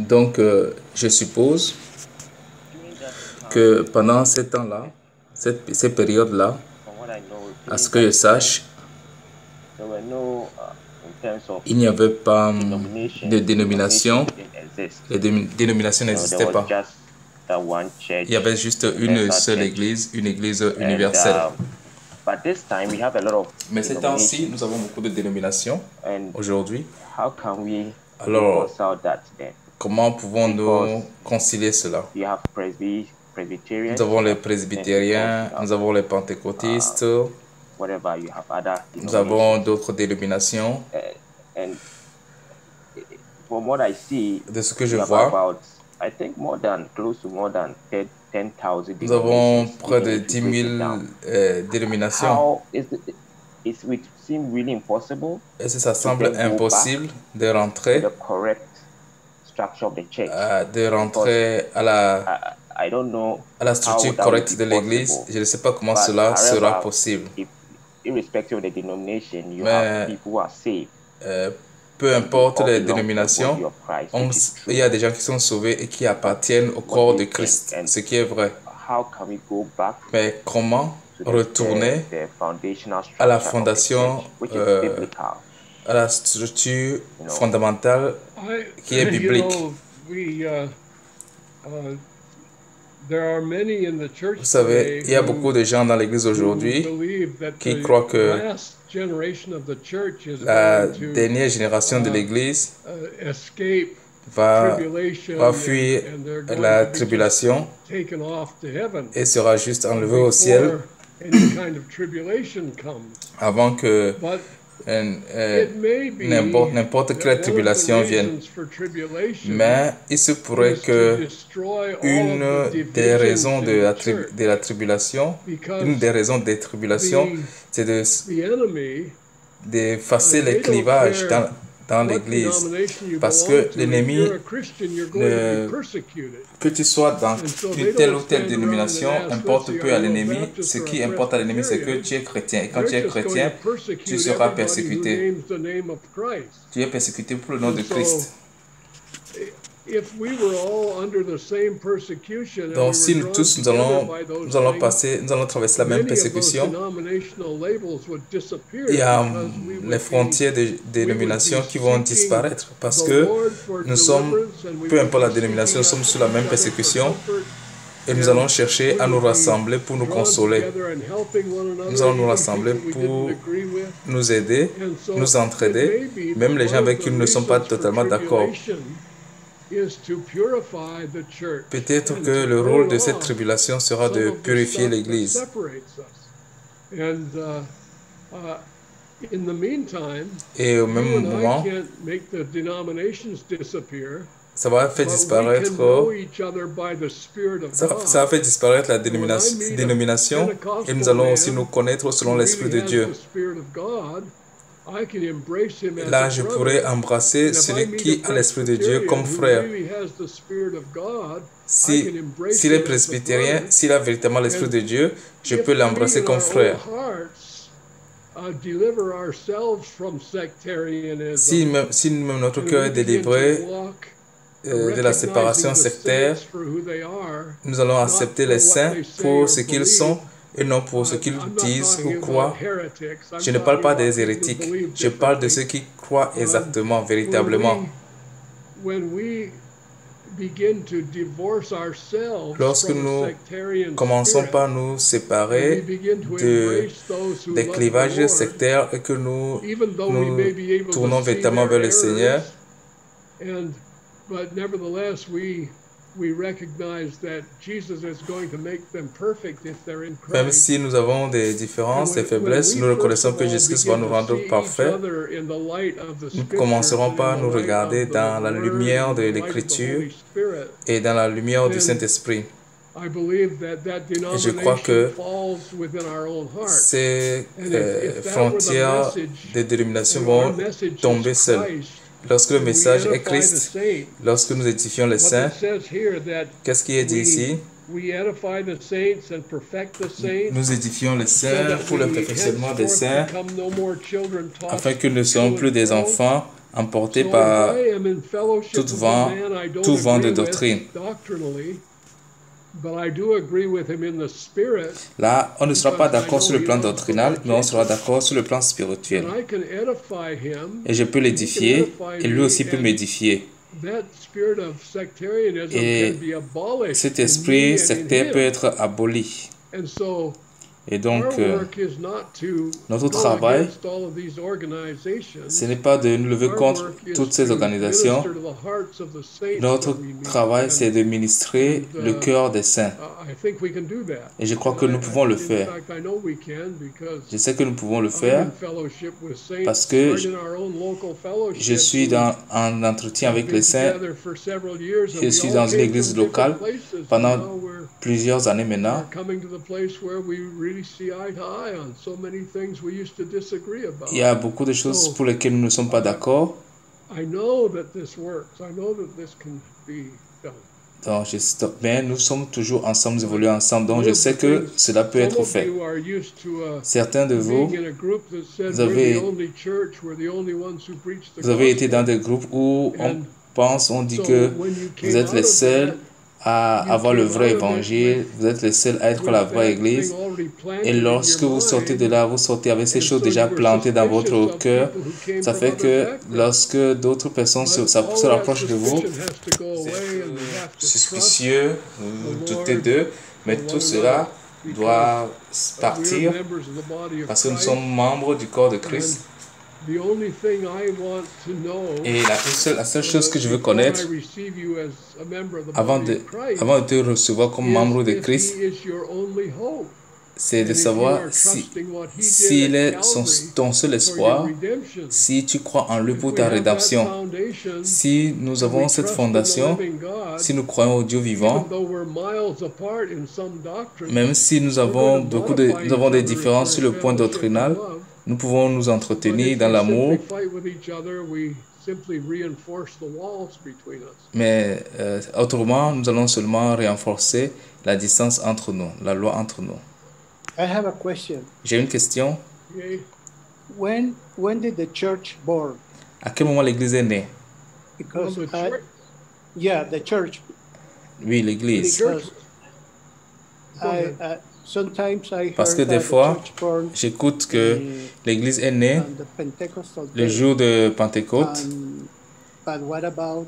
Donc, je suppose que pendant ces temps-là, ces périodes-là, à ce que je sache, il n'y avait pas de dénomination. Les dénominations n'existaient pas. Il y avait juste une seule église, une église universelle. Mais ces temps-ci, nous avons beaucoup de dénominations aujourd'hui. Alors, comment pouvons-nous concilier cela? Nous avons les presbytériens, nous avons les pentecôtistes, nous avons d'autres dénominations. De ce que je vois, nous avons près de 10 000 dénominations. Est-ce que ça semble impossible de rentrer à la structure correcte de l'Église? Je ne sais pas comment cela sera possible. Mais peu importe les dénominations, il y a des gens qui sont sauvés et qui appartiennent au corps de Christ, ce qui est vrai. Mais comment retourner à la fondation, à la structure fondamentale qui est biblique? Vous savez, il y a beaucoup de gens dans l'Église aujourd'hui qui croient que la dernière génération de l'Église va fuir la tribulation et sera juste enlevée au ciel avant que n'importe quelle tribulation vienne. Mais il se pourrait que une des raisons de la tribulation, une des raisons des tribulations, c'est d'effacer les clivages dans l'Église. Parce que l'ennemi, que tu sois dans une telle ou telle dénomination, importe peu à l'ennemi. Ce qui importe à l'ennemi, c'est que tu es chrétien. Et quand tu es chrétien, tu seras persécuté. Tu es persécuté pour le nom de Christ. Donc si nous tous nous allons traverser la même persécution, il y a les frontières de dénomination qui vont disparaître parce que nous sommes, peu importe la dénomination, nous sommes sous la même persécution et nous allons chercher à nous rassembler pour nous consoler. Nous allons nous rassembler pour nous aider, nous entraider, même les gens avec qui nous ne sommes pas totalement d'accord. Peut-être que le rôle de cette tribulation sera de purifier l'Église. Et au même moment, ça va faire disparaître, ça va faire disparaître la dénomination et nous allons aussi nous connaître selon l'Esprit de Dieu. Là, je pourrais embrasser celui qui a l'Esprit de Dieu comme frère. S'il est presbytérien, s'il a véritablement l'Esprit de Dieu, je peux l'embrasser comme frère. Si même notre cœur est délivré de la séparation sectaire, nous allons accepter les saints pour ce qu'ils sont et non pour ce qu'ils disent ou croient. Je ne parle pas des hérétiques, je parle de ceux qui croient exactement, véritablement. Lorsque nous commençons par nous séparer des clivages sectaires et que nous tournons véritablement vers le Seigneur, même si nous avons des différences, des faiblesses, nous reconnaissons que Jésus-Christ va nous rendre parfaits. Nous commencerons par nous regarder dans la lumière de l'Écriture et dans la lumière du Saint-Esprit. Et je crois que ces frontières de dénomination vont tomber seules. Lorsque le message est Christ, lorsque nous édifions les saints, qu'est-ce qui est dit ici? Nous édifions les saints pour le perfectionnement des saints, afin qu'ils ne soient plus des enfants emporté par tout vent de doctrine. Là, on ne sera pas d'accord sur le plan doctrinal, mais on sera d'accord sur le plan spirituel. Et je peux l'édifier, et lui aussi peut m'édifier. Et cet esprit sectaire peut être aboli. Et donc, notre travail, ce n'est pas de nous lever contre toutes ces organisations. Notre travail, c'est de ministrer le cœur des saints. Et je crois que nous pouvons le faire. Je sais que nous pouvons le faire parce que je suis en entretien avec les saints. Je suis dans une église locale pendant plusieurs années maintenant. Il y a beaucoup de choses pour lesquelles nous ne sommes pas d'accord. Donc, mais nous sommes toujours ensemble, nous évoluons ensemble, donc je sais que cela peut être fait. Certains de vous, vous avez été dans des groupes où on dit que vous êtes les seuls à avoir le vrai évangile, vous êtes les seuls à être la vraie église. Et lorsque vous sortez de là, vous sortez avec ces choses déjà plantées dans votre cœur. Ça fait que lorsque d'autres personnes se rapprochent de vous, suspicieux, vous doutez d'eux, mais tout cela doit partir parce que nous sommes membres du corps de Christ. Et la seule chose que je veux connaître avant de te recevoir comme membre de Christ, c'est de savoir s'il est ton seul espoir, si tu crois en lui pour ta rédemption. Si nous avons cette fondation, si nous croyons au Dieu vivant, même si nous avons des différences sur le point doctrinal, nous pouvons nous entretenir dans l'amour. Mais autrement, nous allons seulement renforcer la distance entre nous, la loi entre nous. J'ai une question. When did the church born? À quel moment l'Église est née? The church. Oui, l'Église. Parce que des fois, j'écoute que l'Église est née le jour de Pentecôte.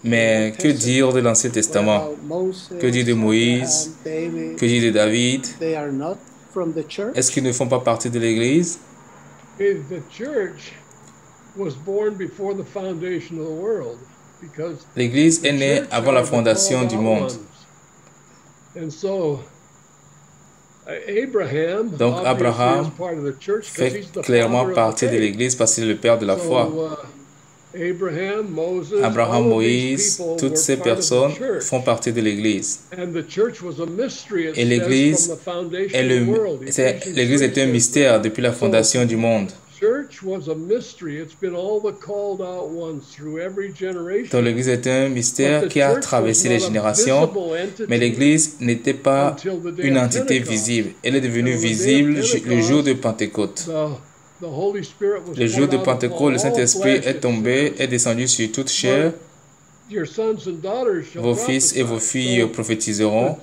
Mais que dire de l'Ancien Testament? Que dire de Moïse? Que dire de David? Est-ce qu'ils ne font pas partie de l'Église? L'Église est née avant la fondation du monde. Donc Abraham fait clairement partie de l'Église parce qu'il est le père de la foi. Abraham, Moïse, toutes ces personnes font partie de l'Église. Et l'Église est un mystère depuis la fondation du monde. Donc l'Église est un mystère qui a traversé les générations, mais l'Église n'était pas une entité visible. Elle est devenue visible le jour de Pentecôte. Le jour de Pentecôte, le Saint-Esprit est tombé, est descendu sur toute chair. Vos fils et vos filles prophétiseront.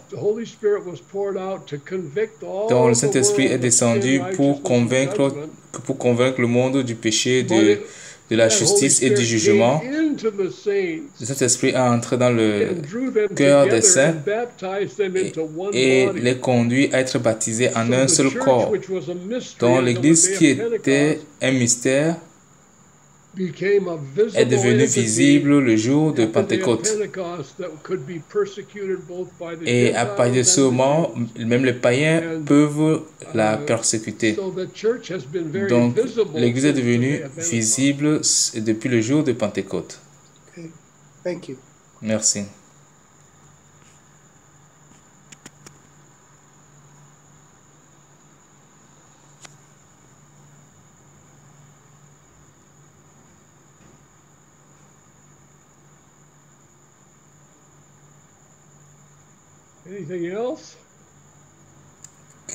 Donc le Saint-Esprit est descendu pour convaincre le monde du péché, de la justice et du jugement. Le Saint-Esprit est entré dans le cœur des saints et les conduit à être baptisés en un seul corps. Donc l'Église qui était un mystère est devenue visible le jour de Pentecôte. Et à partir de ce moment, même les païens peuvent la persécuter. Donc l'Église est devenue visible depuis le jour de Pentecôte. Merci. Anything else?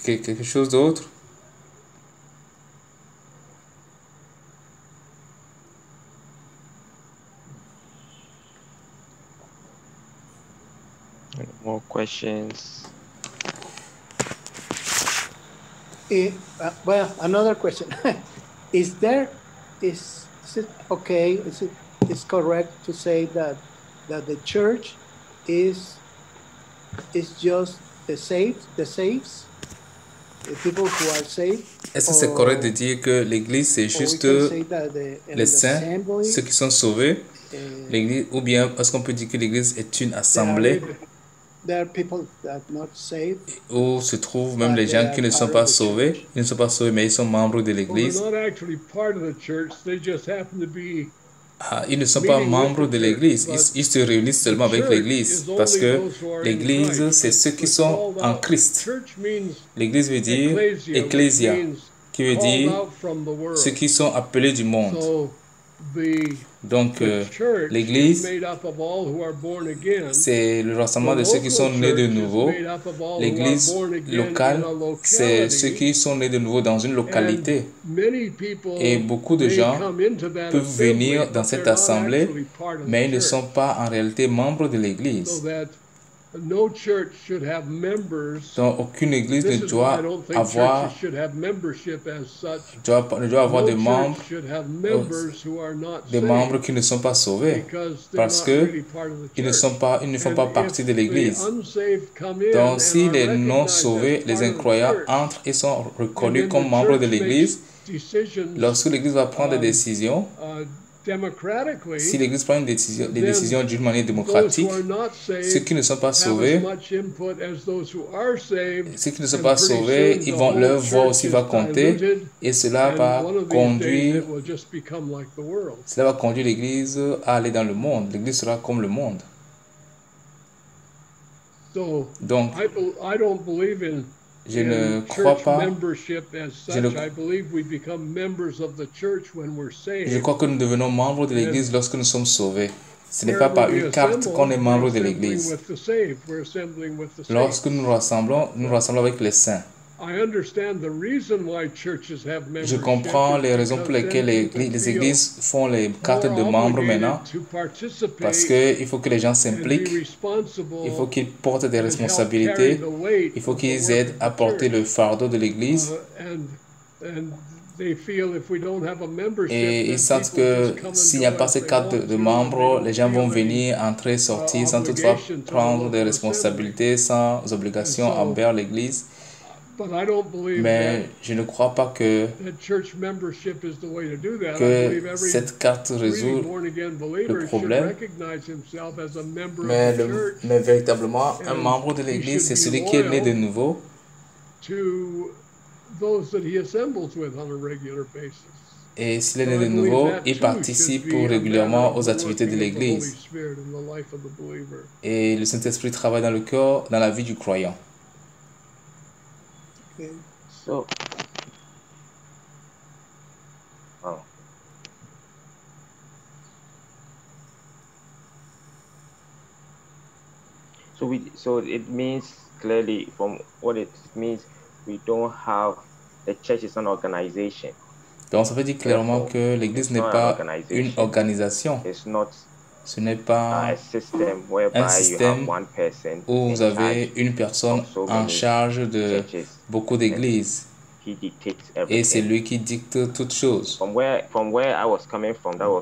Quelque chose d'autre? Any more questions? Well, another question. Is it okay? Is correct to say that the church is just the saves, the people who are saved? Est-ce que c'est correct de dire que l'Église, c'est juste les saints, ceux qui sont sauvés, l'Église, ou bien est-ce qu'on peut dire que l'Église est une assemblée où se trouvent même les gens qui ne sont pas sauvés, ils ne sont pas sauvés mais ils sont membres de l'Église. Ils ne sont pas membres de l'Église, ils se réunissent seulement avec l'Église parce que l'Église, c'est ceux qui sont en Christ. L'Église veut dire ecclésia, qui veut dire ceux qui sont appelés du monde. Donc, l'Église, c'est le rassemblement de ceux qui sont nés de nouveau. L'Église locale, c'est ceux qui sont nés de nouveau dans une localité. Et beaucoup de gens peuvent venir dans cette assemblée, mais ils ne sont pas en réalité membres de l'Église. Donc, aucune église ne doit avoir de membres, des membres qui ne sont pas sauvés, parce que ils ne font pas partie de l'église. Donc, si les non-sauvés, les incroyants entrent et sont reconnus comme membres de l'église, lorsque l'église va prendre des décisions, si l'Église prend des décisions d'une manière démocratique, ceux qui ne sont pas sauvés, leur voix aussi va compter et cela va conduire l'Église à aller dans le monde. L'Église sera comme le monde. Donc, je ne crois pas. Je crois que nous devenons membres de l'Église lorsque nous sommes sauvés. Ce n'est pas par une carte qu'on est membre de l'Église. Lorsque nous rassemblons avec les saints. Je comprends les raisons pour lesquelles les églises font les cartes de membres maintenant. Parce qu'il faut que les gens s'impliquent. Il faut qu'ils portent des responsabilités. Il faut qu'ils aident à porter le fardeau de l'église. Et ils sentent que s'il n'y a pas cette carte de membre, les gens vont venir, entrer, sortir, sans toutefois prendre des responsabilités, sans obligation envers l'église. Mais je ne crois pas que cette carte résout le problème. Mais véritablement, un membre de l'Église, c'est celui qui est né de nouveau. Et s'il est né de nouveau, il participe régulièrement aux activités de l'Église. Et le Saint-Esprit travaille dans le cœur, dans la vie du croyant. So it means clearly from what it means we don't have the church is an organization. Donc ça veut dire clairement que l'Église n'est pas une organisation. Ce n'est pas un système où vous avez une personne en charge de beaucoup d'églises. Et c'est lui qui dicte toutes choses.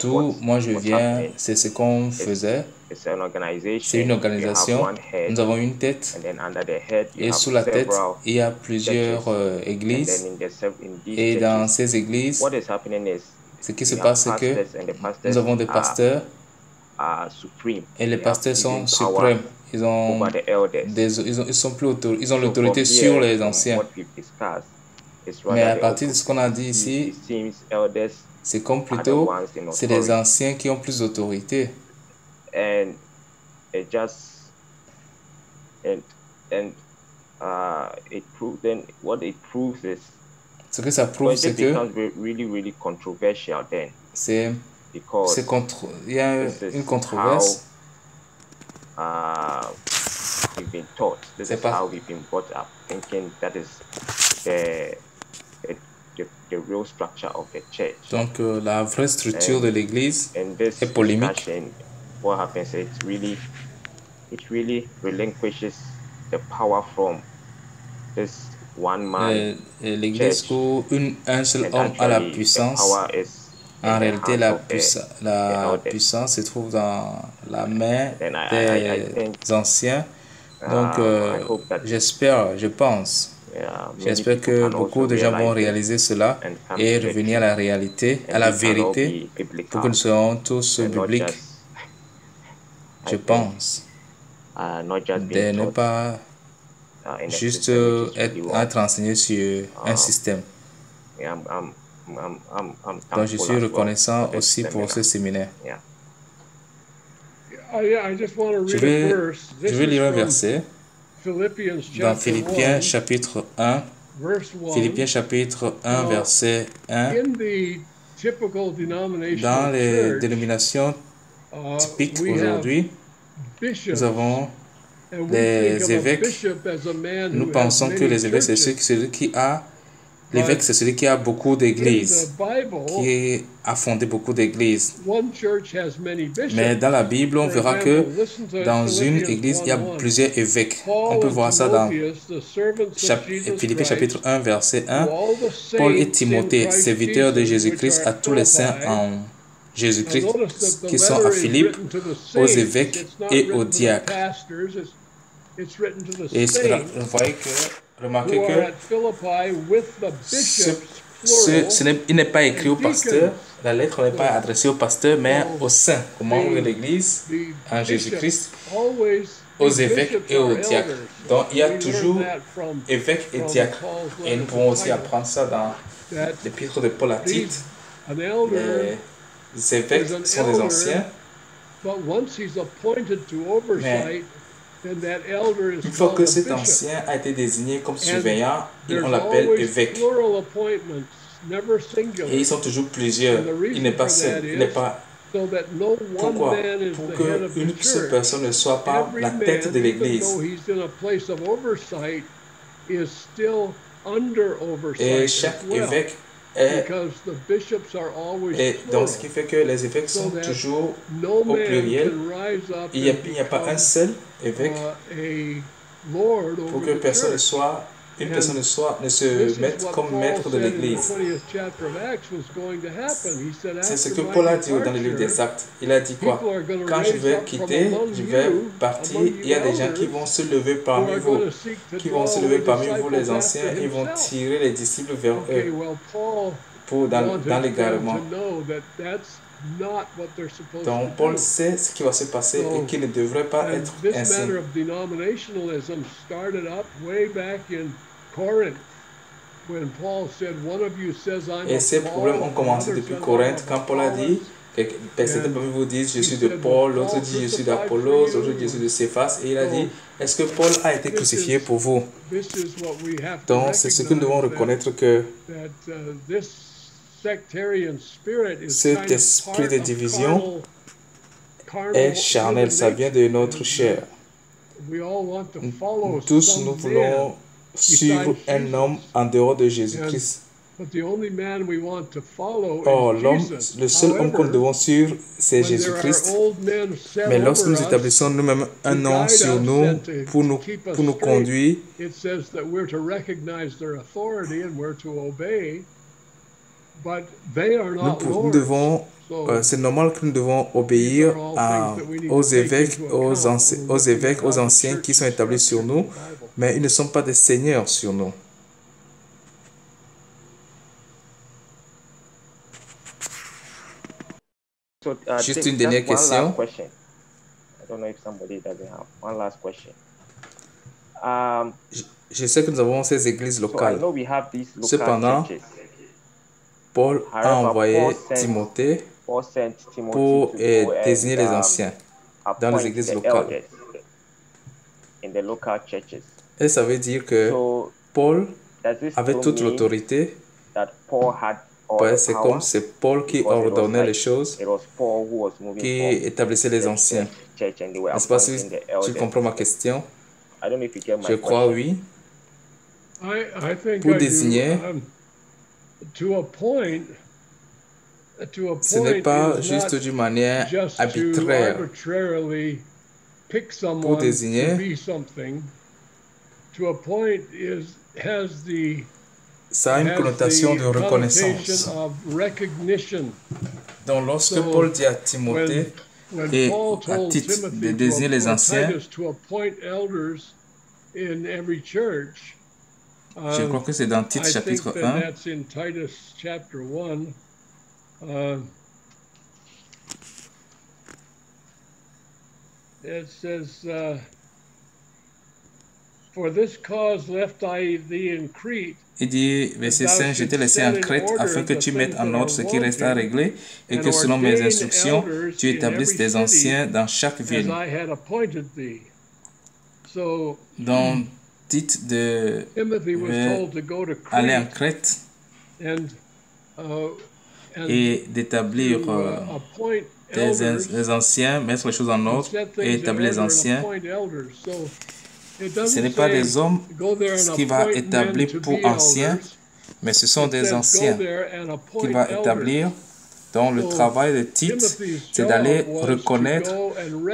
D'où moi je viens, c'est ce qu'on faisait. C'est une organisation. Nous avons une tête. Et sous la tête, il y a plusieurs églises. Et dans ces églises, ce qui se passe, c'est que nous avons des pasteurs. Et les pasteurs sont suprêmes. Ils ont l'autorité sur les anciens. Mais à partir de ce qu'on a dit ici, c'est comme plutôt, c'est les anciens qui ont plus d'autorité. Ce que ça prouve, c'est que il y a une controverse. C'est pas donc la vraie structure de l'Église est polémique. it really relinquishes the power from this one man L'Église church, où un seul and homme a la actually the puissance. power is in En the réalité, hands of the la elders. puissance se trouve dans la main Then I des think anciens. Donc, I hope that j'espère, je pense, many j'espère people que can also beaucoup de gens vont realize this réaliser cela and come et to the revenir à truth, la réalité, à and la we can all vérité, be pour que nous biblical soyons tous and not bibliques, just, je I think, pense, not just being de ne taught pas in a juste system which is really wrong. être enseigné sur un système. Yeah, I'm Donc, je thankful suis as well for reconnaissant this aussi pour seminar. ce séminaire. Yeah. I just want to Je read a vais, verse. je This vais is lire un from verset Philippians dans chapter Philippiens 1, chapitre 1. verse 1. Philippiens chapitre 1, Now, verset 1. in the typical Dans denominational les church, dénominations typiques we have aujourd'hui, nous bishops, avons and we think les of a évêques. bishop as a man Nous who has pensons que many les évêques, c'est churches. celui qui a... L'évêque, c'est celui qui a beaucoup In d'églises, the Bible, qui a fondé beaucoup d'églises. one church has many bishops. Mais dans la Bible, on For verra example, que listen to dans une Philippians église, il y a 1:1. plusieurs évêques. On Paul peut and voir ça dans Timotheus, the servants of Jesus Philippiens Christ, chapitre 1, verset 1. to all the Paul et saints in Timothée, Christ serviteurs de Jesus, Jésus-Christ, which à are tous les saints Philippi. en Now Jésus-Christ notice that the qui sont à letter is Philippe, written to the aux saints. évêques It's not et written aux to the diacres. pastors. It's written to the Et saints vous voyez que, remarquez who are que at Philippi with the bishops, il n'est pas écrit au and pasteur, deacons. la lettre n'est pas adressée au pasteur, mais So, aux saints, aux membres de l'Église, The en bishops Jésus-Christ, always, aux the évêques bishops et aux are diacres. elders. Donc il y a We learned toujours that from évêques et from diacres. Paul's Et letter nous to pouvons aussi Titus, apprendre ça dans that l'épître de Paul à Tite. an elder Les évêques is an sont des elder, anciens. but once he's appointed to oversight, then that elder is Une fois called que a cet bishop. ancien a été désigné comme surveillant, There's on l'appelle always évêque. plural appointments, never singular, Et ils sont toujours plusieurs. And the reason Il n'est pas for seul. that Il n'est is pas. so that no one Pourquoi? man is Pour the head of the qu'une seule church. personne ne soit pas Every la tête man, de even l'Église. though he's in a place of oversight, is still under oversight Et as chaque well, évêque est. because the bishops are always Et plural. donc, ce qui fait que les évêques So sont that no No au man pluriel. can rise up Il n'y a, and pas un become, seul évêque a lord pour over que the personne church. une personne ne This se is mette what comme Paul maître de said in the l'Église. 20th chapter of Acts was going to happen. He said, C'est ce after que my Paul a dit dans le livre des departure, Actes. Il a dit quoi? people are going to Quand je raise vais up from quitter, among je vais you, partir, among il y a you des gens qui elders, vont se lever who parmi are vous, going to seek to qui vont draw se lever the parmi vous les disciples anciens, after et vont himself. tirer les disciples vers Okay, eux well, Paul dans wanted them l'égarement. to know that that's not what they're supposed Donc to Paul do. sait ce qui va se passer et qu'il ne devrait pas And être this ainsi. matter of denominationalism started up way back in Corinth, when Paul said, one of you says I'm Et of ces problèmes ont Paul, commencé another depuis says Corinthe, I'm quand of Paul a dit, certains parmi vous disent je suis de Paul, l'autre dit je suis d'Apollos, l'autre dit je suis de Céphas, et il a dit, est-ce que Paul a été crucifié pour vous? This is what we have to Donc c'est ce que nous devons recognize, reconnaître que that this sectarian spirit is cet kind of esprit part de of division carnal est charnel, human ça vient nature. de notre chair. We all want to follow Tous some nous man, voulons suivre un homme en dehors de Jésus-Christ. but the only man we want to follow Or is l'homme, Jesus. le seul homme que nous However, devons suivre, c'est when there are Jésus-Christ. old men set Mais lorsque over nous us, établissons nous-mêmes un to nom guide sur us nous and to pour nous keep us straight, conduire, it says that we're to recognize their authority and we're to obey, but they are not nous lords. devons, So, c'est normal que nous devons obéir aux évêques, aux anciens qui sont établis sur nous, mais ils ne sont pas des seigneurs sur nous. So, Juste une dernière question. Last question. I don't know if somebody doesn't have one last question. Je sais que nous avons ces églises So I locales. know we have these local Cependant, churches. Paul a However, envoyé Paul sent Timothy pour to go désigner les and anciens dans les appoint églises the locales. elders in the local churches. Et ça veut dire que So Paul does this avait still toute mean l'autorité. that Paul had all Ouais, the c'est power? comme c'est Paul qui Because it was ordonnait like- les choses, It was Paul who was moving qui from établissait les anciens. church and they were N'est-ce pas si appointing the tu elders. comprends ma question? I don't know if you get my Je crois question. oui. I think Pour I désigner, do. To a point, ce n'est pas is juste not d'une manière just to arbitraire. arbitrarily pick someone pour désigner, to be something, to appoint has the ça a une connotation de reconnaissance. of recognition. Donc, lorsque Paul dit à Timothée et à titre de désigner les anciens, je crois que c'est dans Tite chapitre 1. That's in Titus chapter 1. It says, for this cause left I thee in Crete. Il dit, verset 5, je t'ai laissé en Crète afin que tu mettes en ordre ce qui reste à régler et que selon mes instructions, tu établisses des anciens dans chaque ville. Donc, Tite de aller en Crète et d'établir des anciens, mettre les choses en ordre et établir les anciens. Ce n'est pas des hommes qui va établir pour anciens, mais ce sont des anciens qu'il va établir. Donc le travail de Tite, c'est d'aller reconnaître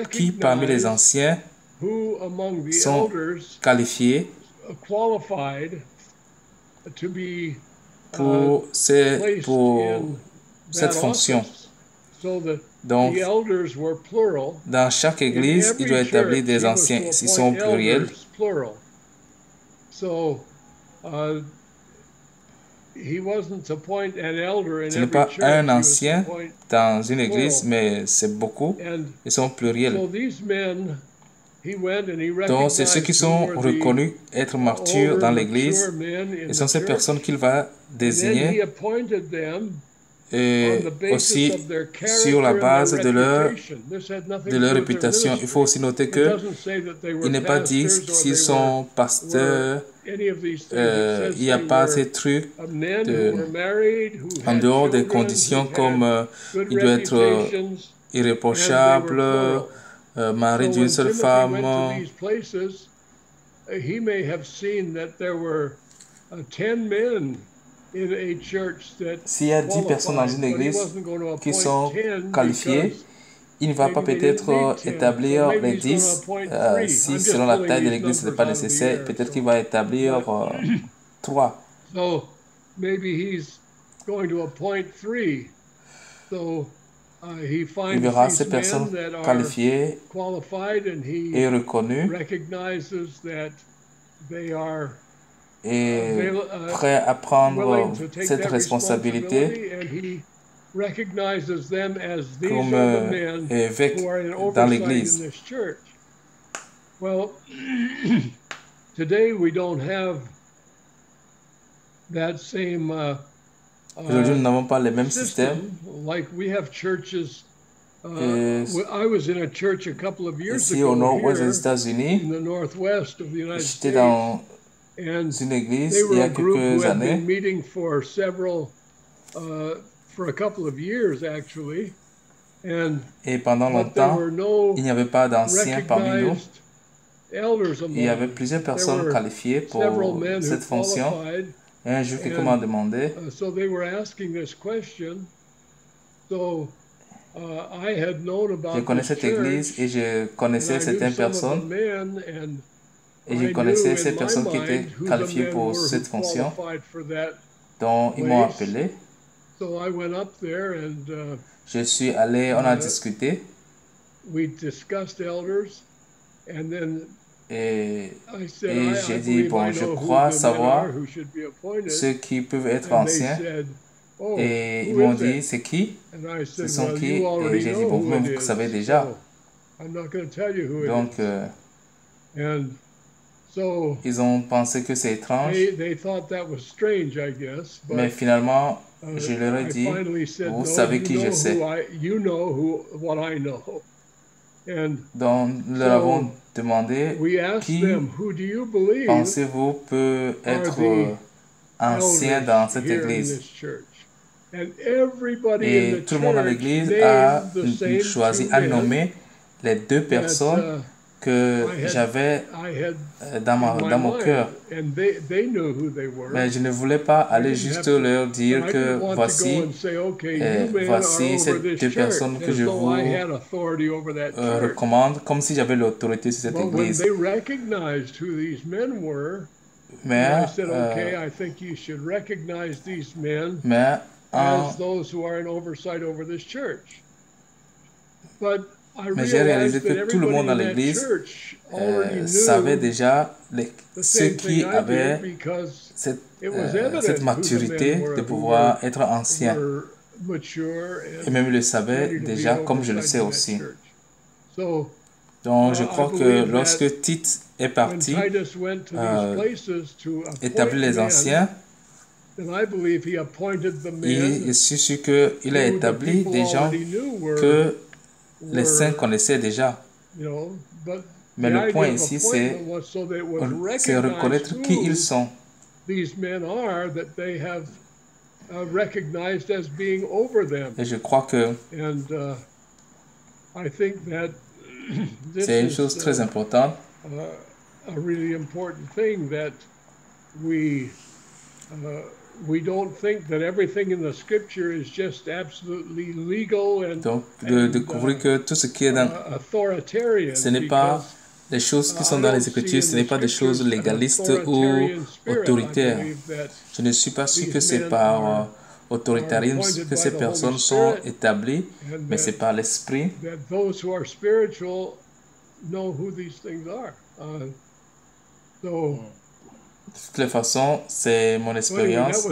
qui parmi les anciens sont qualifiés pour cette fonction. Donc, dans chaque église, il doit établir des anciens. Ils sont pluriels. Ce n'est pas un ancien dans une église, mais c'est beaucoup. Ils sont pluriels. Donc, c'est ceux qui sont reconnus être martyrs dans l'église. Et ce sont ces personnes qu'il va désigner. Et aussi sur la base de leur réputation. Il faut aussi noter que il n'est pas dit s'ils sont pasteurs, il n'y a pas ces trucs en dehors des conditions comme il doit être irréprochable, mari d'une seule femme. S'il y a 10 personnes dans une église qui sont qualifiées, il ne va pas peut-être établir les 10. Si selon la taille de l'église ce n'est pas nécessaire, peut-être qu'il va établir 3. Il verra ces personnes qualifiées et reconnues et prêt à prendre cette responsabilité comme évêque dans l'Église. Aujourd'hui, nous n'avons pas le même système. Ici au nord-ouest des États-Unis, j'étais dans une église il y a quelques années. Et pendant longtemps, il n'y avait pas d'anciens parmi nous. Il y avait plusieurs personnes qualifiées pour cette fonction. Et un jour, quelqu'un m'a demandé. Je connais cette église et je connaissais certaines personnes. Et je connaissais ces personnes qui étaient qualifiées pour cette fonction. Donc, ils m'ont appelé. Je suis allé, on a discuté. Et j'ai dit, bon, je crois savoir ceux qui peuvent être anciens. Et ils m'ont dit, c'est qui? Ce sont qui? Et j'ai dit, bon, vous-même, vous savez déjà. Donc, ils ont pensé que c'est étrange. Mais finalement, je leur ai dit, vous savez qui je sais. Donc, nous leur avons demandé, qui pensez-vous peut être ancien dans cette église? Et tout le monde dans l'église a choisi, a nommé les 2 personnes que j'avais dans mon cœur. Mais je ne voulais pas aller juste leur dire que voici ces deux personnes que je vous recommande, comme si j'avais l'autorité sur cette église. Mais j'ai réalisé que tout le monde dans l'église savait déjà ceux qui avaient cette maturité de pouvoir être anciens. Et même le savaient déjà comme je le sais aussi. Donc je crois que lorsque Tite est parti établir les anciens, je suis sûr qu'il a établi des gens que les saints connaissaient déjà. Mais le point ici, c'est reconnaître qui ils sont. Et je crois que c'est une chose très importante. Donc, de découvrir que tout ce qui est dans... Ce n'est pas les choses qui sont dans les Écritures, ce n'est pas des choses légalistes ou autoritaires. Je ne suis pas sûr que c'est par autoritarisme que ces personnes sont établies, mais c'est par l'Esprit. De toutes les façons, c'est mon expérience.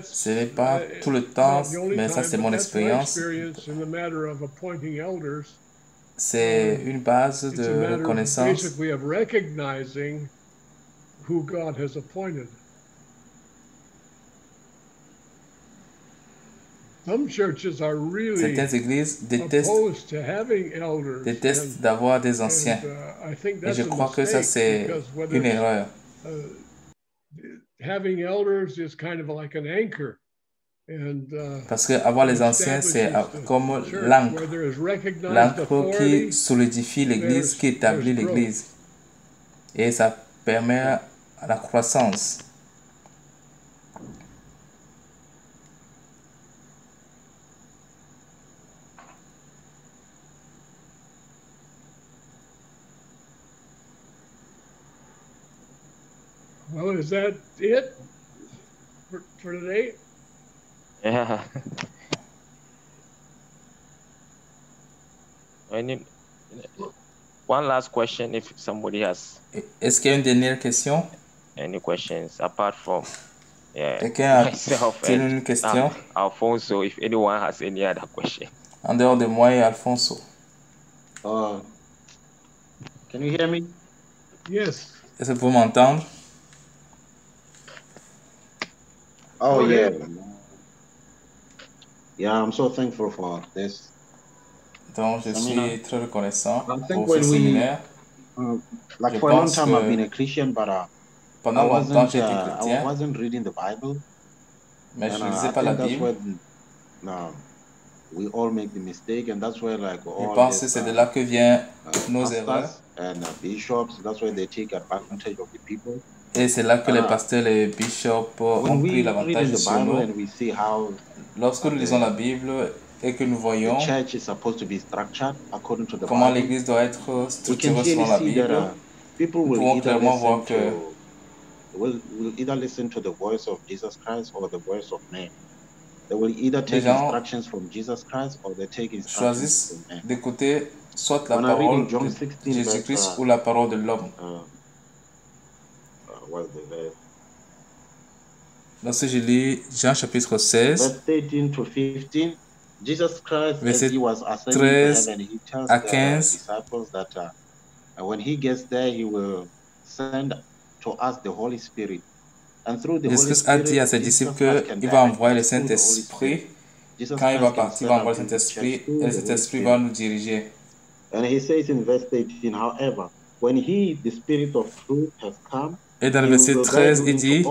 Ce n'est pas tout le temps, mais ça c'est mon expérience. C'est une base de reconnaissance. Certaines églises détestent d'avoir des anciens. Et je crois que ça, c'est une erreur. Parce qu'avoir les anciens, c'est comme l'encre qui solidifie l'église, qui établit l'église. Et ça permet à la croissance. Well, is that it for today? Yeah. I need one last question if somebody has. Est-ce qu'il y a une dernière question? Any questions apart from quelqu'un a-t-il une question? Alfonso, if anyone has any other question. En dehors de moi et Alfonso. Can you hear me? Yes. Est-ce que vous m'entendez? Oh, yeah. Yeah, I'm so thankful for this. Donc, je suis très reconnaissant pour ce séminaire. Like for a long time, I've been a Christian, but I wasn't reading the Bible. Mais je ne lisais pas la Bible. We all make the mistake, and that's where like all je pense que c'est de là que viennent nos erreurs. And bishops, that's why they take advantage of the people. Et c'est là que les pasteurs et les bishops ont pris l'avantage sur nous. Lorsque nous lisons la Bible et que nous voyons comment l'Église doit être structurée selon la Bible, nous pouvons clairement voir que les gens choisissent d'écouter soit la parole de Jésus-Christ ou la parole de l'homme. Lorsque je lis Jean chapitre 16, versets 13 à 15, Jésus a dit à ses disciples qu'il va envoyer le Saint-Esprit. Quand il va partir, il va envoyer le Saint-Esprit et le Saint-Esprit va nous diriger. Et dans le verset 13, il dit,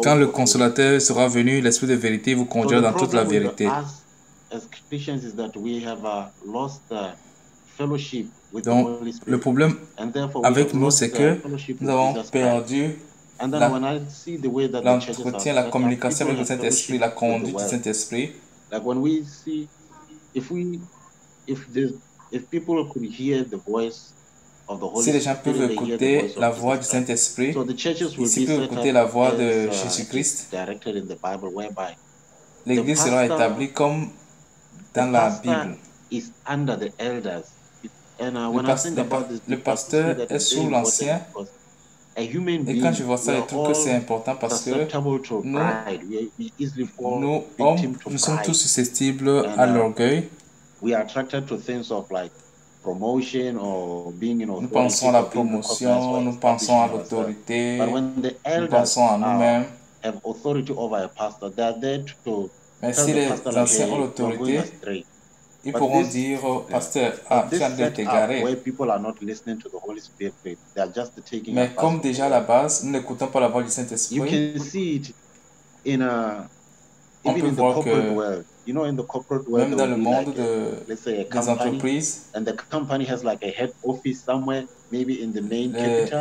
quand le Consolateur sera venu, l'Esprit de vérité vous conduira dans toute la vérité. Donc, le problème avec nous, c'est que nous avons perdu l'entretien, la communication avec le Saint-Esprit, la conduite du Saint-Esprit. Si les gens peuvent écouter la voix du Saint-Esprit, s'ils peuvent écouter la voix de Jésus-Christ, l'Église sera établie comme dans la Bible. Le pasteur est sous l'ancien. Et quand je vois ça, je trouve que c'est important parce que nous, hommes, nous sommes tous susceptibles à l'orgueil. Nous pensons à la promotion, nous pensons à l'autorité, nous pensons à nous-mêmes. Mais si les anciens ont l'autorité, ils pourront dire, pasteur, tu as de t'égarer. Mais comme déjà à la base, nous n'écoutons pas la voix du Saint-Esprit, on peut voir que même dans le monde des entreprises,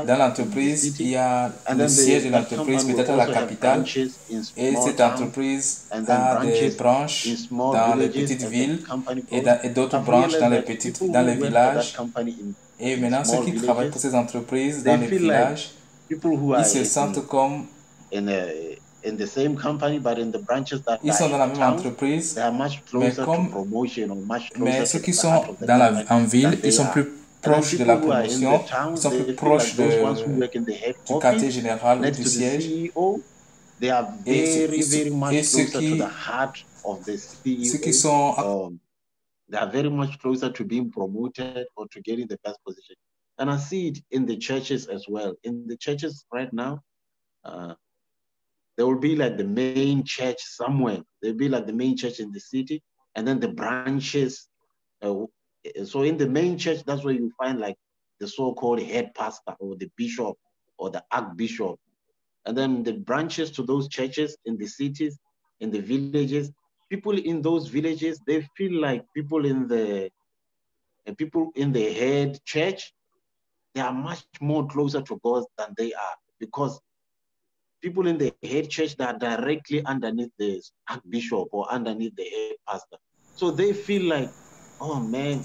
dans l'entreprise, il y a le siège de l'entreprise peut-être à la capitale, et cette entreprise a des branches dans les petites villes et d'autres branches dans les villages. Et maintenant, ceux qui travaillent pour ces entreprises dans les villages, ils se sentent comme ils sont dans la même entreprise, mais ceux qui sont en ville, ils sont plus proches de la promotion, ils sont plus proches du quartier général ou du siège. Et ceux qui sont they are very much closer to being promoted or to getting the best position. And I see it in the churches as well. In the churches right now, there will be like the main church somewhere. There will be like the main church in the city, and then the branches. So in the main church, that's where you find like the so-called head pastor or the bishop or the archbishop. And then the branches to those churches in the cities, in the villages, people in those villages, they feel like people in the head church, they are much more closer to God than they are, because people in the head church that are directly underneath the archbishop or underneath the head pastor. So they feel like, oh man,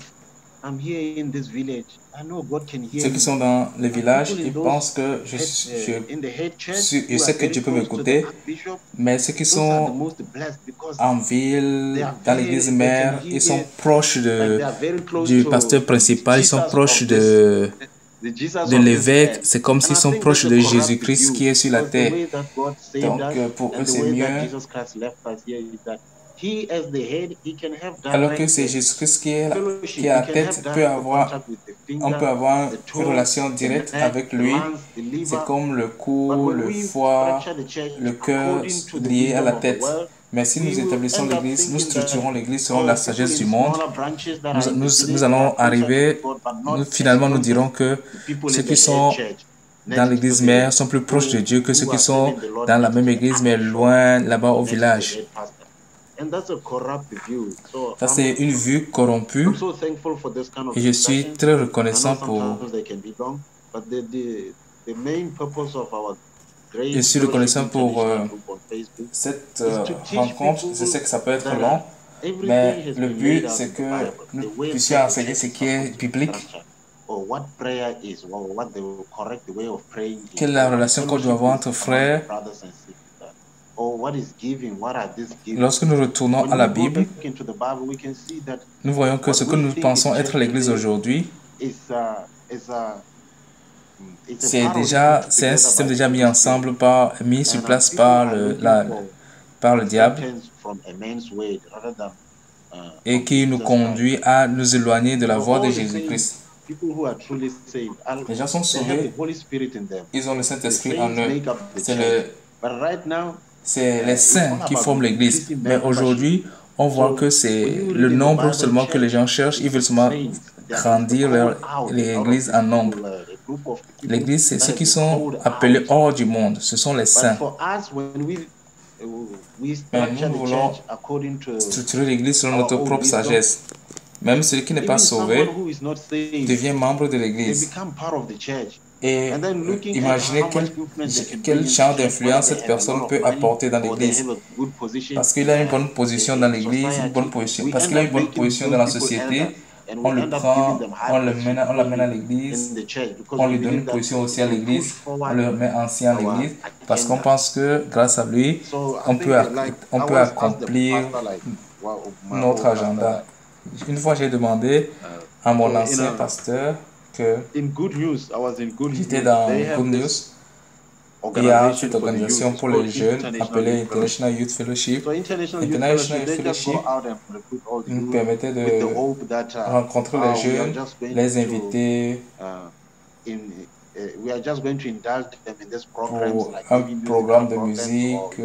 I'm here in this village. I know God can hear me. Ceux qui sont dans les villages, ils pensent que je sais que Dieu peut m'écouter, mais ceux qui sont en ville, dans l'église mère, ils sont proches du pasteur principal, ils sont proches de l'évêque. C'est comme s'ils sont proches de Jésus-Christ qui est sur la terre. Donc pour eux c'est mieux. Alors que c'est Jésus-Christ qui est à la tête, on peut avoir une relation directe avec lui. C'est comme le cou, le foie, le cœur liés à la tête. Mais si nous établissons l'église, nous structurons l'église selon la sagesse du monde, nous allons arriver, finalement nous dirons que ceux qui sont dans l'église mère sont plus proches de Dieu que ceux qui sont dans la même église mais loin là-bas au village. Ça, c'est une vue corrompue et je suis très reconnaissant pour... Je suis reconnaissant pour cette rencontre. Je sais que ça peut être long, mais le but, c'est que nous puissions enseigner ce qui est biblique. Quelle est la relation qu'on doit avoir entre frères? Lorsque nous retournons à la Bible, nous voyons que ce que nous pensons être l'Église aujourd'hui, c'est un système déjà mis ensemble, mis sur place par le diable et qui nous conduit à nous éloigner de la voie de Jésus-Christ. Les gens sont sauvés, ils ont le Saint-Esprit en eux. C'est les saints qui forment l'Église. Mais aujourd'hui, on voit que c'est le nombre seulement que les gens cherchent. Ils veulent seulement grandir l'Église en nombre. L'Église, c'est ceux qui sont appelés hors du monde. Ce sont les saints. Mais nous voulons structurer l'Église selon notre propre sagesse. Même celui qui n'est pas sauvé devient membre de l'Église. Et imaginez quel genre d'influence cette personne peut apporter dans l'Église. Parce qu'il a une bonne position dans l'Église, parce qu'il a une bonne position dans la société. On le prend, on l'amène à l'église, on lui donne une position aussi à l'église, on le met ancien à l'église, parce qu'on pense que grâce à lui, on peut accomplir notre agenda. Une fois, j'ai demandé à mon ancien pasteur que j'étais dans Good News. Il y a cette organisation pour les jeunes appelée International Youth Fellowship. International Youth Fellowship nous permettait de rencontrer les jeunes, les inviter pour un programme de musique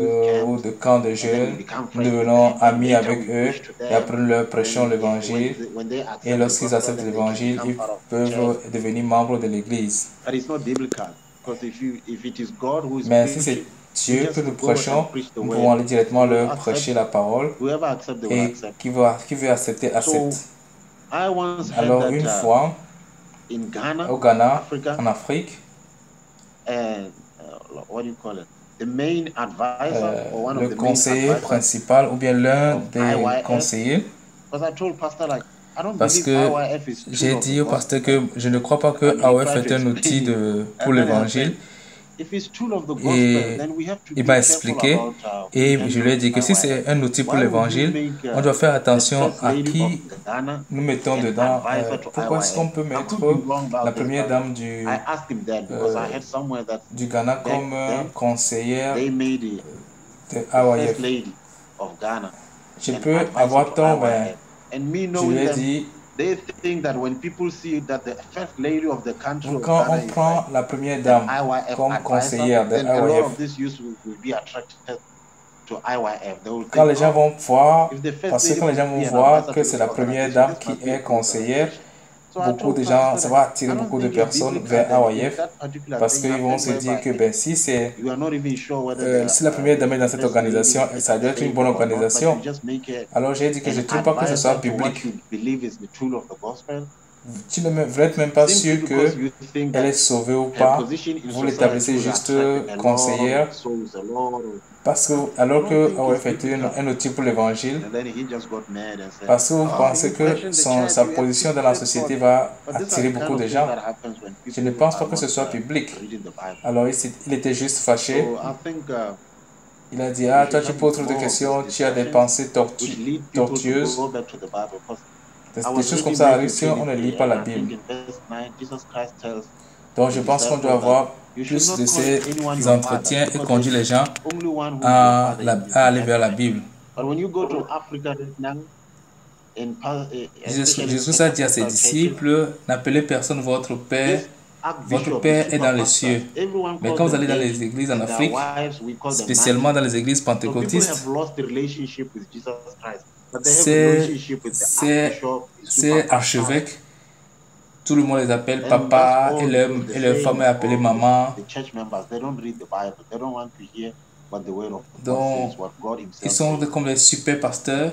ou de camp de jeunes. Nous devenons amis avec eux et après nous leur prêchons l'évangile. Et lorsqu'ils acceptent l'évangile, ils peuvent devenir membres de l'église. Mais si c'est Dieu que nous prêchons, nous pouvons aller directement leur prêcher la parole et qui veut accepter, accepte. Alors une fois, au Ghana, en Afrique, le conseiller principal ou bien l'un des conseillers, parce que j'ai dit au pasteur que je ne crois pas que AOF est un outil pour l'évangile. Et il m'a expliqué et je lui ai dit que si c'est un outil pour l'évangile, on doit faire attention à qui nous mettons dedans. Pourquoi est-ce qu'on peut mettre la première dame du Ghana comme conseillère de AOF? Je peux avoir tort, mais je lui ai dit, quand on prend la première dame comme conseillère de AOF, quand les gens vont voir, parce que quand les gens vont voir que c'est la première dame qui est conseillère, beaucoup de gens, ça va attirer beaucoup de personnes vers AOF parce qu'ils vont se dire que si la première dame est dans cette organisation, ça doit être une bonne organisation. Alors j'ai dit que je ne trouve pas que ce soit biblique. Vous n'êtes même pas sûr qu'elle est sauvée ou pas. Vous l'établissez juste conseillère. Parce que, alors que AOF est un outil pour l'évangile, parce que vous pensez que sa position dans la société va attirer beaucoup de gens. Je ne pense pas que ce soit public. Alors il était juste fâché. Il a dit, toi tu poses trop de questions, tu as des pensées tortueuses. Des choses comme ça arrivent si on ne lit pas la Bible. Donc je pense qu'on doit avoir plus de ces entretiens et conduire les gens à aller vers la Bible. Jésus a dit à ses disciples, n'appelez personne votre Père. Votre Père est dans les cieux. Mais quand vous allez dans les églises en Afrique, spécialement dans les églises pentecôtistes, ces archevêques, tout le monde les appelle papa et leur femme est appelée maman. Donc, ils sont comme les super pasteurs.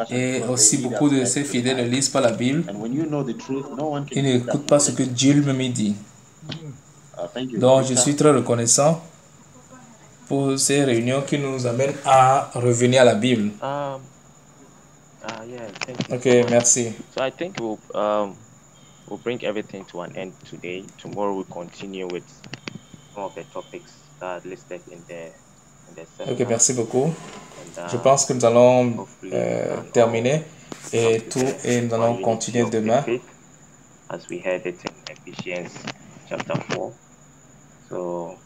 Et aussi, beaucoup de ces fidèles ne lisent pas la Bible. Ils n'écoutent pas ce que Dieu lui-même dit. Donc, je suis très reconnaissant pour ces réunions qui nous amènent à revenir à la Bible. Ok, merci. So I think we'll bring everything to an end today. Tomorrow we'll continue with some of the topics that are listed in the session. Ok, merci beaucoup. Je pense que nous allons terminer et nous allons continuer demain. As we heard it in Ephesians chapter 4. So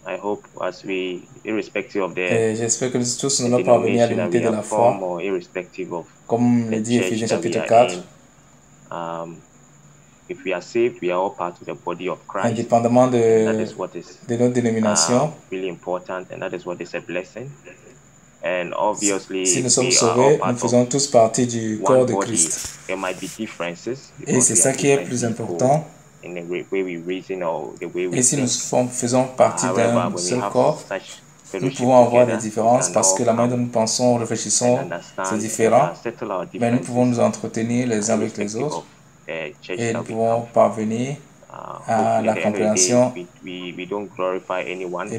I hope irrespective of j'espère que nous tous nous allons parvenir à l'unité de la foi, comme le dit Ephésiens chapitre 4. If we are saved, we are all part of the body of Christ. Indépendamment de notre dénomination, really important, and that is what is a blessing. And obviously, si nous sommes sauvés, nous faisons tous partie du corps de Christ. There might be differences. Et c'est ça qui est plus important. In the way we reason or the way we et si nous faisons partie d'un seul corps, nous pouvons avoir des différences parce que la manière dont nous pensons, réfléchissons, c'est différent. Mais nous pouvons nous entretenir les uns avec les autres et nous pouvons parvenir à la compréhension. Et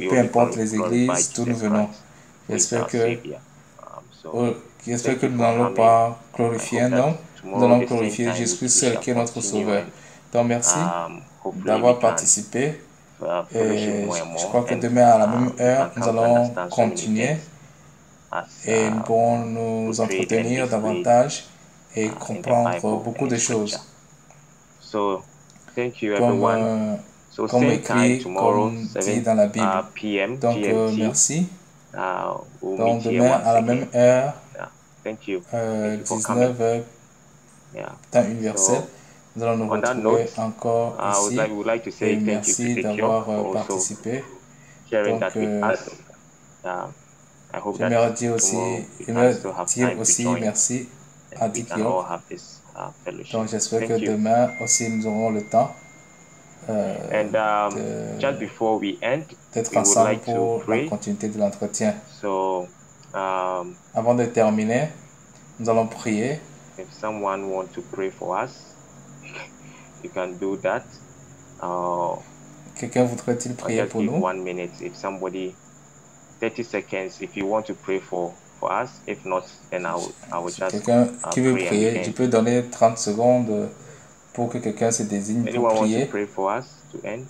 peu importe les églises d'où nous venons. J'espère que nous n'allons pas glorifier un homme, nous allons glorifier Jésus seul qui est notre Sauveur. Donc merci d'avoir participé. Et je crois que demain à la même heure, nous allons continuer et nous pourrons nous entretenir davantage et comprendre beaucoup de choses. Comme écrit, comme dit dans la Bible. Donc merci. Donc demain à la même heure, 19h, temps universel, nous allons nous retrouver encore ici. Et merci d'avoir participé. Donc, j'aimerais dire aussi merci à Dikiok. Donc, j'espère que demain aussi nous aurons le temps d'être ensemble pour la continuité de l'entretien. Avant de terminer, nous allons prier. If someone wants to pray for us, you can do that. Quelqu'un voudrait-il prier pour nous? 1 minute, if somebody, 30 seconds, if you want to pray for us. If not, then I will just. Quelqu'un qui veut prier, je peux donner 30 secondes pour que quelqu'un se désigne pour prier. Want to pray for us to end?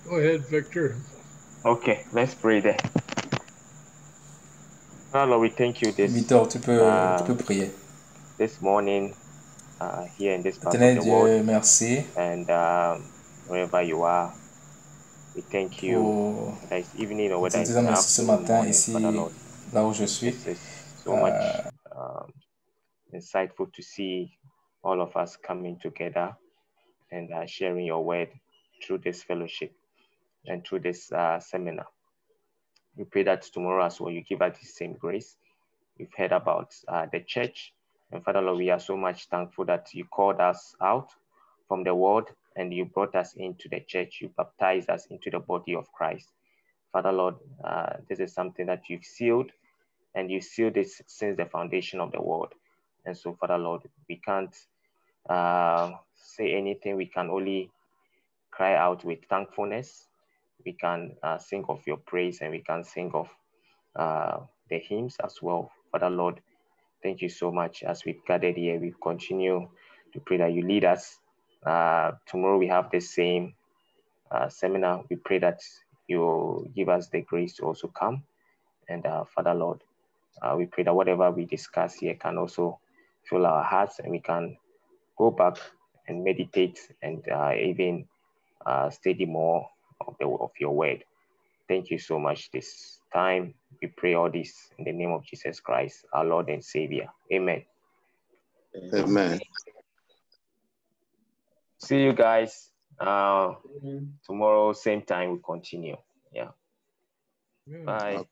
Go ahead, Victor. Okay, let's pray then. Lord, we thank you this. Victor, tu peux prier. This morning, here in this part of the world, merci. And wherever you are, we thank you. This evening or whether it's ce matin ici, là où je suis. This is so much insightful to see all of us coming together and sharing your word through this fellowship and through this seminar. We pray that tomorrow as well, you give us the same grace. We've heard about the church. And Father Lord, we are so much thankful that you called us out from the world and you brought us into the church. You baptized us into the body of Christ. Father Lord, this is something that you've sealed, and you sealed it since the foundation of the world. And so, Father Lord, we can't say anything. We can only cry out with thankfulness. We can sing of your praise, and we can sing of the hymns as well. Father Lord, thank you so much. As we've gathered here, we continue to pray that you lead us. Tomorrow we have the same seminar. We pray that you give us the grace to also come. And Father Lord, we pray that whatever we discuss here can also fill our hearts, and we can go back and meditate and even study more of your word. Thank you so much this time. We pray all this in the name of Jesus Christ, our Lord and Savior. Amen. Amen. See you guys tomorrow, same time we continue. Yeah. Yeah. Bye.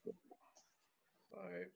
Bye.